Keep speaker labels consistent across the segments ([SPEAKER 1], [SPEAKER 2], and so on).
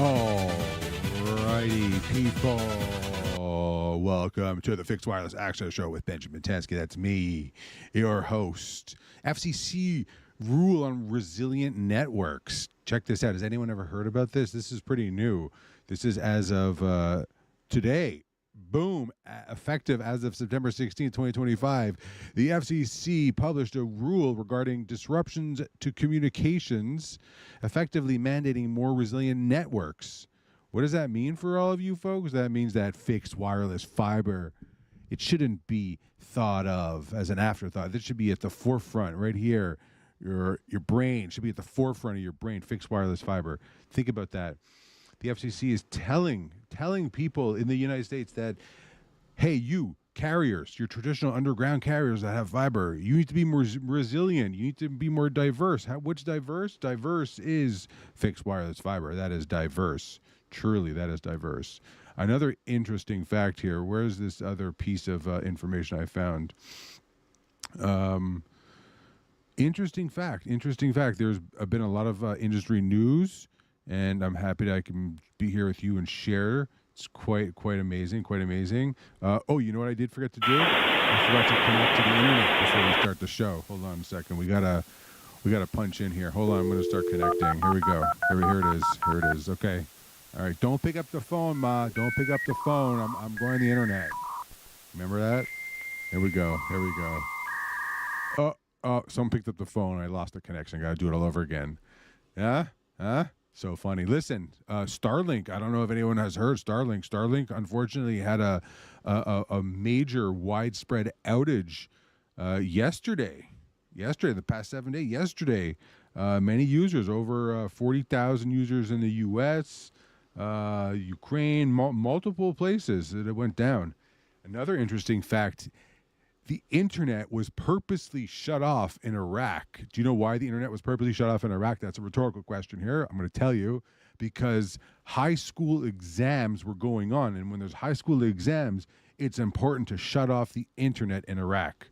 [SPEAKER 1] Alrighty, people. Welcome to the Fixed Wireless Access Show with Benjamin Tensky. That's me, your host. FCC rule on resilient networks. Check this out. Has anyone ever heard about this? This is pretty new. This is as of today. Boom. Effective as of September 16, 2025. The FCC published a rule regarding disruptions to communications, effectively mandating more resilient networks. What does that mean for all of you folks? That means that fixed wireless fiber, it shouldn't be thought of as an afterthought. This should be at the forefront right here. Your brain should be at the forefront of your brain, fixed wireless fiber. Think about that. The FCC is telling people in the United States that, hey, you carriers, your traditional underground carriers that have fiber, you need to be more resilient. You need to be more diverse. What's diverse? Diverse is fixed wireless fiber. That is diverse. Truly, that is diverse. Another interesting fact here. Where's this other piece of information I found? Interesting fact. There's been a lot of industry news, and I'm happy that I can be here with you and share. It's quite amazing. Oh, you know what I did forget to do? I forgot to connect to the internet before we start the show. Hold on a second. We gotta punch in here. Hold on. I'm gonna start connecting. Here we go. Here it is. Okay. All right. Don't pick up the phone, Ma. Don't pick up the phone. I'm going to the internet. Remember that? Here we go. Oh, someone picked up the phone. I lost the connection. Got to do it all over again. Yeah? Huh? So funny. Listen, Starlink. I don't know if anyone has heard Starlink. Starlink, unfortunately, had a major widespread outage yesterday. The past 7 days. Yesterday, many users, over 40,000 users in the U.S., Ukraine, multiple places that it went down. Another interesting fact. The internet was purposely shut off in Iraq. Do you know why the internet was purposely shut off in Iraq? That's a rhetorical question here. I'm going to tell you. Because high school exams were going on. And when there's high school exams, it's important to shut off the internet in Iraq.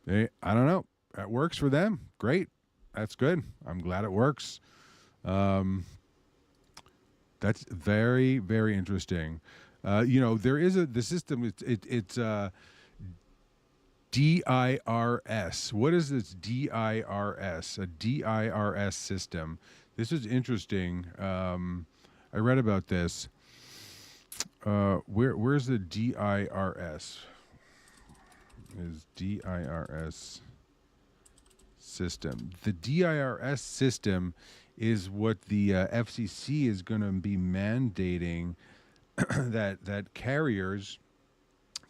[SPEAKER 1] I don't know. That works for them. Great. That's good. I'm glad it works. That's very, very interesting. There is the system. It's DIRS. What is this DIRS? A DIRS system. This is interesting. I read about this. Where's the DIRS? Is DIRS system. The DIRS system is what the FCC is going to be mandating that carriers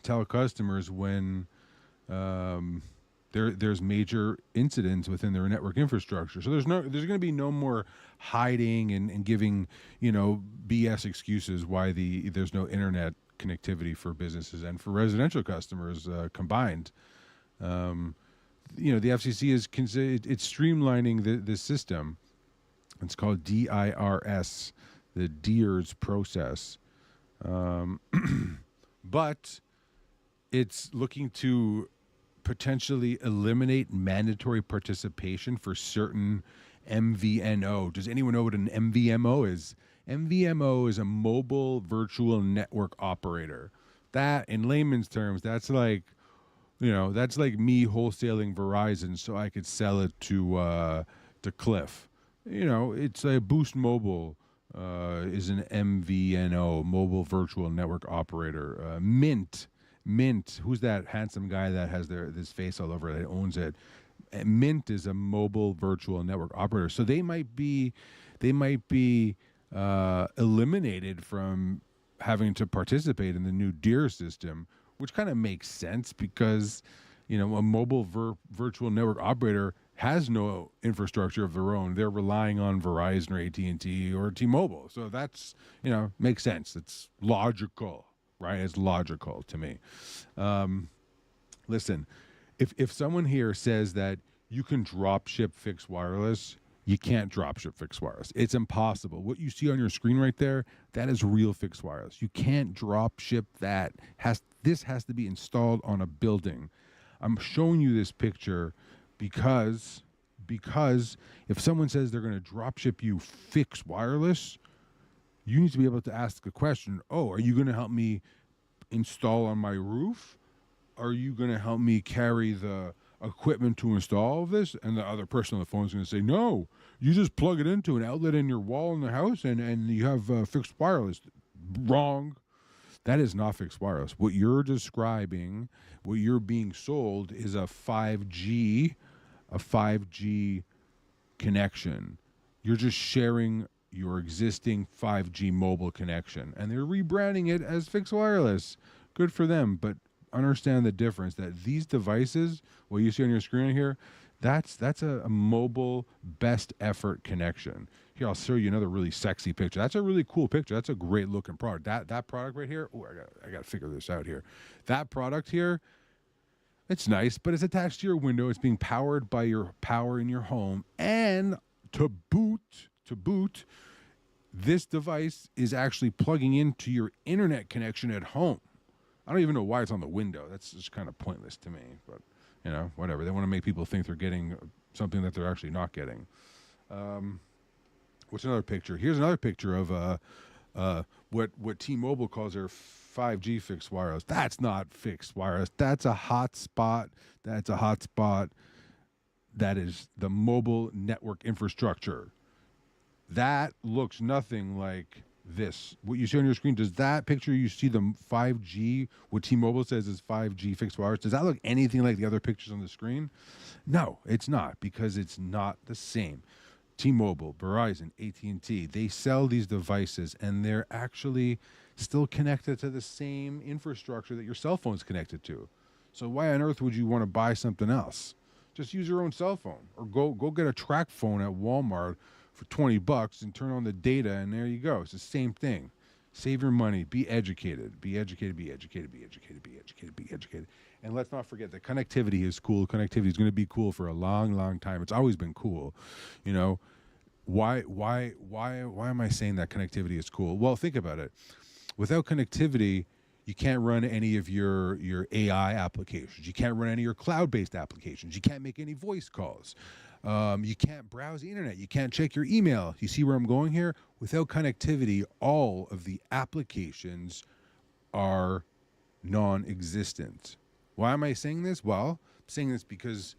[SPEAKER 1] tell customers when there's major incidents within their network infrastructure. So there's going to be no more hiding and giving BS excuses why there's no internet connectivity for businesses and for residential customers combined. The FCC is it's streamlining this system. It's called DIRS, the DIRS process, but it's looking to potentially eliminate mandatory participation for certain MVNO. Does anyone know what an MVMO is? MVMO is a mobile virtual network operator. That, in layman's terms, that's like me wholesaling Verizon so I could sell it to Cliff. It's a Boost Mobile is an MVNO, mobile virtual network operator. Mint, who's that handsome guy that has this face all over it that owns it? Mint is a mobile virtual network operator. So they might be eliminated from having to participate in the new DIR system, which kind of makes sense because a mobile virtual network operator has no infrastructure of their own. They're relying on Verizon or AT&T or T-Mobile. So that's, makes sense. It's logical, right? It's logical to me. Listen, if someone here says that you can drop ship fixed wireless, you can't drop ship fixed wireless. It's impossible. What you see on your screen right there, that is real fixed wireless. You can't drop ship that. This has to be installed on a building. I'm showing you this picture because if someone says they're going to drop ship you fixed wireless, You need to be able to ask a question. Oh, are you going to help me install on my roof? Are you going to help me carry the equipment to install this? And the other person on the phone is going to say, no, you just plug it into an outlet in your wall in the house and you have fixed wireless. Wrong. That is not fixed wireless. What you're describing, what you're being sold is a 5G connection. You're just sharing your existing 5G mobile connection, and they're rebranding it as fixed wireless. Good for them, but understand the difference that these devices, what you see on your screen here, that's a mobile best effort connection. Here, I'll show you another really sexy picture. That's a really cool picture. That's a great looking product. That product right here, oh, I got to figure this out here. That product here, it's nice, but it's attached to your window. It's being powered by your power in your home, and to boot, this device is actually plugging into your internet connection at home. I don't even know why it's on the window. That's just kind of pointless to me, but whatever. They want to make people think they're getting something that they're actually not getting. What's another picture? Here's another picture of what T-Mobile calls their 5G fixed wireless. That's not fixed wireless. That's a hotspot. That is the mobile network infrastructure. That looks nothing like this. What you see on your screen, does that picture you see the 5G, what T-Mobile says is 5G fixed wireless, does that look anything like the other pictures on the screen? No, it's not, because it's not the same. T-Mobile, Verizon, AT&T, they sell these devices, and they're actually still connected to the same infrastructure that your cell phone's connected to. So why on earth would you want to buy something else? Just use your own cell phone, or go get a track phone at Walmart for $20 and turn on the data, and there you go. It's the same thing. Save your money. Be educated. Be educated. Be educated. Be educated. Be educated. Be educated. And let's not forget that connectivity is cool. Connectivity is going to be cool for a long, long time. It's always been cool. Why am I saying that connectivity is cool? Well, think about it. Without connectivity, you can't run any of your AI applications. You can't run any of your cloud-based applications. You can't make any voice calls. You can't browse the internet. You can't check your email. You see where I'm going here? Without connectivity, all of the applications are non-existent. Why am I saying this? Well, I'm saying this because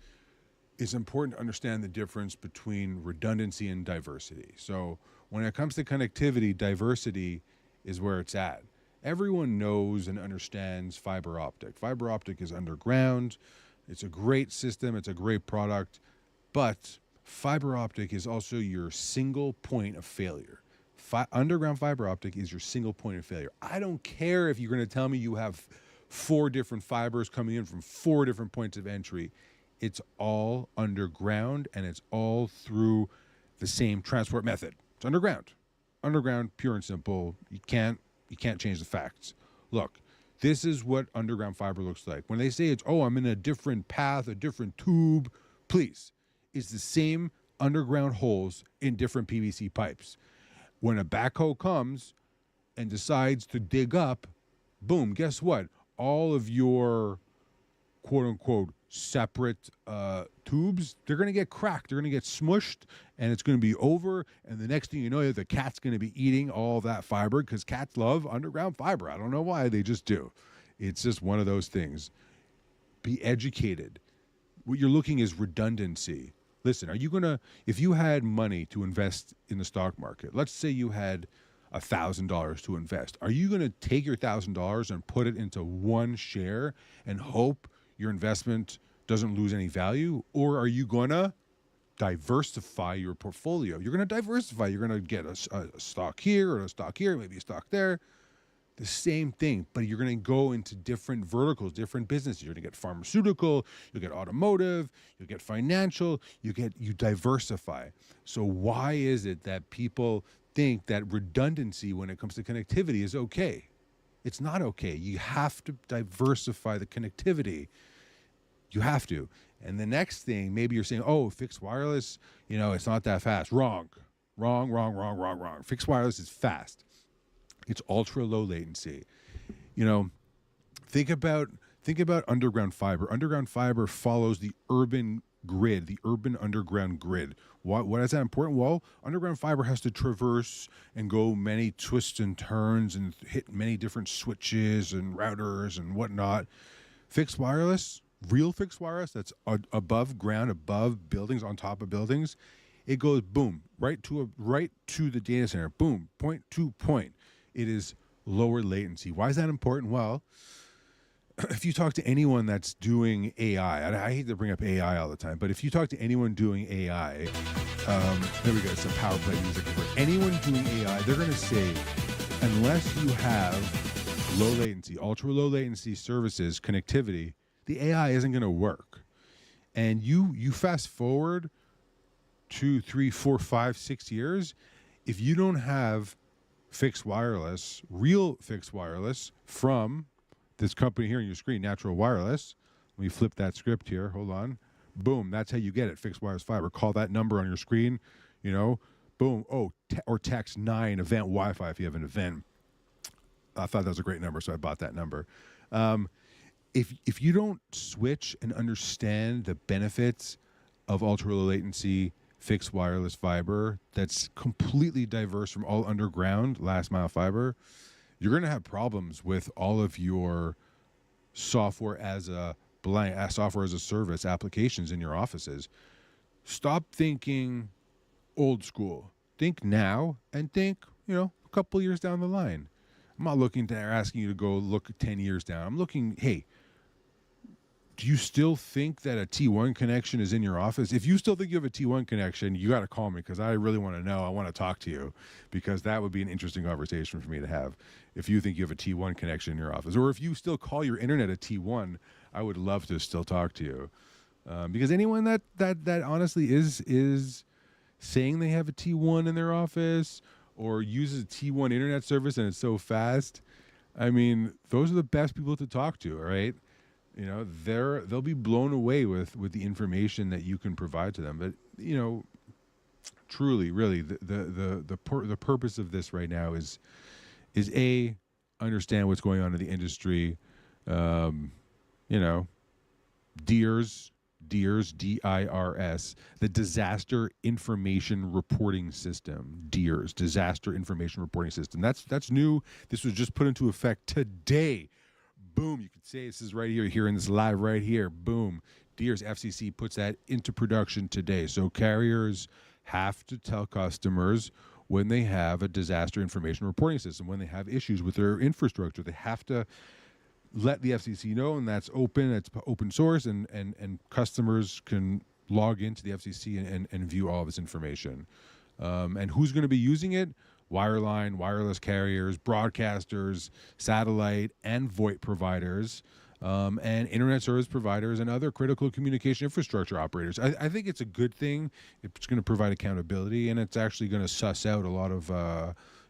[SPEAKER 1] it's important to understand the difference between redundancy and diversity. So when it comes to connectivity, diversity is where it's at. Everyone knows and understands fiber optic. Fiber optic is underground. It's a great system. It's a great product. But fiber optic is also your single point of failure. Underground fiber optic is your single point of failure. I don't care if you're going to tell me you have 4 different fibers coming in from 4 different points of entry. It's all underground, and it's all through the same transport method. It's underground. Underground, pure and simple. You can't change the facts. Look, this is what underground fiber looks like. When they say it's, I'm in a different path, a different tube, please. It's the same underground holes in different PVC pipes. When a backhoe comes and decides to dig up, boom, guess what? All of your quote-unquote separate tubes, they're going to get cracked. They're going to get smushed, and it's going to be over. And the next thing you know, the cat's going to be eating all that fiber, because cats love underground fiber. I don't know why. They just do. It's just one of those things. Be educated. What you're looking is redundancy. Listen, if you had money to invest in the stock market, let's say you had $1,000 to invest, are you going to take your $1,000 and put it into one share and hope your investment doesn't lose any value? Or are you going to diversify your portfolio? You're going to diversify. You're going to get a stock here or a stock here, maybe a stock there. The same thing, but you're going to go into different verticals, different businesses. You're going to get pharmaceutical, you'll get automotive, you'll get financial, you diversify. So why is it that people think that redundancy when it comes to connectivity is okay? It's not okay. You have to diversify the connectivity. You have to. And the next thing, maybe you're saying, fixed wireless, it's not that fast. Wrong. Fixed wireless is fast. It's ultra low latency. Think about underground fiber. Underground fiber follows the urban grid, the urban underground grid. What is that important? Well, underground fiber has to traverse and go many twists and turns and hit many different switches and routers and whatnot. Fixed wireless, real fixed wireless, that's above ground, above buildings, on top of buildings. It goes boom, right to the data center. Boom, point to point. It is lower latency. Why is that important? Well, if you talk to anyone that's doing AI, I hate to bring up AI all the time, but if you talk to anyone doing AI, there we go, some power play music. For anyone doing AI, they're going to say, unless you have low latency, ultra low latency services, connectivity, the AI isn't going to work. And you fast forward 2, 3, 4, 5, 6 years, if you don't have fixed wireless, real fixed wireless from this company here on your screen, Natural Wireless. Let me flip that script here. Hold on. Boom. That's how you get it. Fixed wireless fiber. Call that number on your screen. Boom. Oh, or text 9 event Wi-Fi if you have an event. I thought that was a great number, so I bought that number. If you don't switch and understand the benefits of ultra low latency fixed wireless fiber that's completely diverse from all underground last mile fiber, you're going to have problems with all of your software as a service applications in your offices. Stop thinking old school. Think now and think, a couple years down the line. I'm not looking to asking you to go look 10 years down. I'm looking, hey, do you still think that a T1 connection is in your office? If you still think you have a T1 connection, you got to call me because I really want to know. I want to talk to you because that would be an interesting conversation for me to have. If you think you have a T1 connection in your office, or if you still call your internet a T1, I would love to still talk to you. Because anyone that honestly is saying they have a T1 in their office or uses a T1 internet service and it's so fast, I mean, those are the best people to talk to, right? They'll be blown away with the information that you can provide to them. But truly, really, the purpose of this right now is understand what's going on in the industry. DIRS, DIRS, the Disaster Information Reporting System. DIRS, Disaster Information Reporting System. That's new. This was just put into effect today. Boom, you could say this is right here, hearing this live right here. Boom. DIRS FCC puts that into production today. So carriers have to tell customers when they have a disaster information reporting system, when they have issues with their infrastructure. They have to let the FCC know, and that's open. It's open source, and customers can log into the FCC and view all of this information. And who's going to be using it? Wireline, wireless carriers, broadcasters, satellite and VoIP providers, and internet service providers and other critical communication infrastructure operators. I think it's a good thing. It's going to provide accountability, and it's actually going to suss out a lot of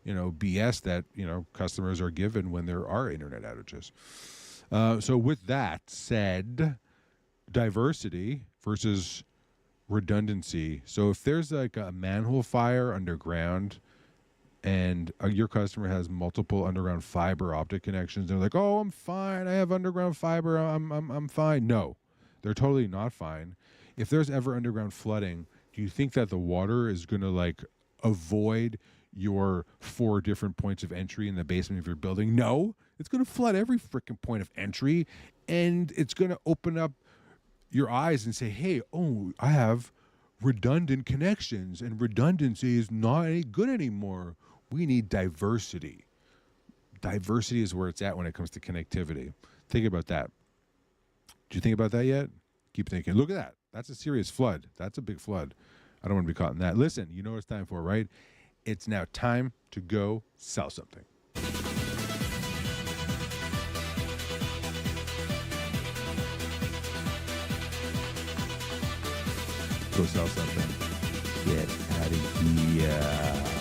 [SPEAKER 1] BS that customers are given when there are internet outages. So with that said, diversity versus redundancy. So if there's like a manhole fire underground and your customer has multiple underground fiber optic connections, they're like, "Oh, I'm fine. I have underground fiber. I'm fine." No, they're totally not fine. If there's ever underground flooding, do you think that the water is going to avoid your 4 different points of entry in the basement of your building? No, it's going to flood every freaking point of entry, and it's going to open up your eyes and say, "Hey, I have redundant connections, and redundancy is not any good anymore." We need diversity. Diversity is where it's at when it comes to connectivity. Think about that. Did you think about that yet? Keep thinking. Look at that. That's a serious flood. That's a big flood. I don't want to be caught in that. Listen, you know what it's time for, right? It's now time to go sell something. Go sell something. Get out of here.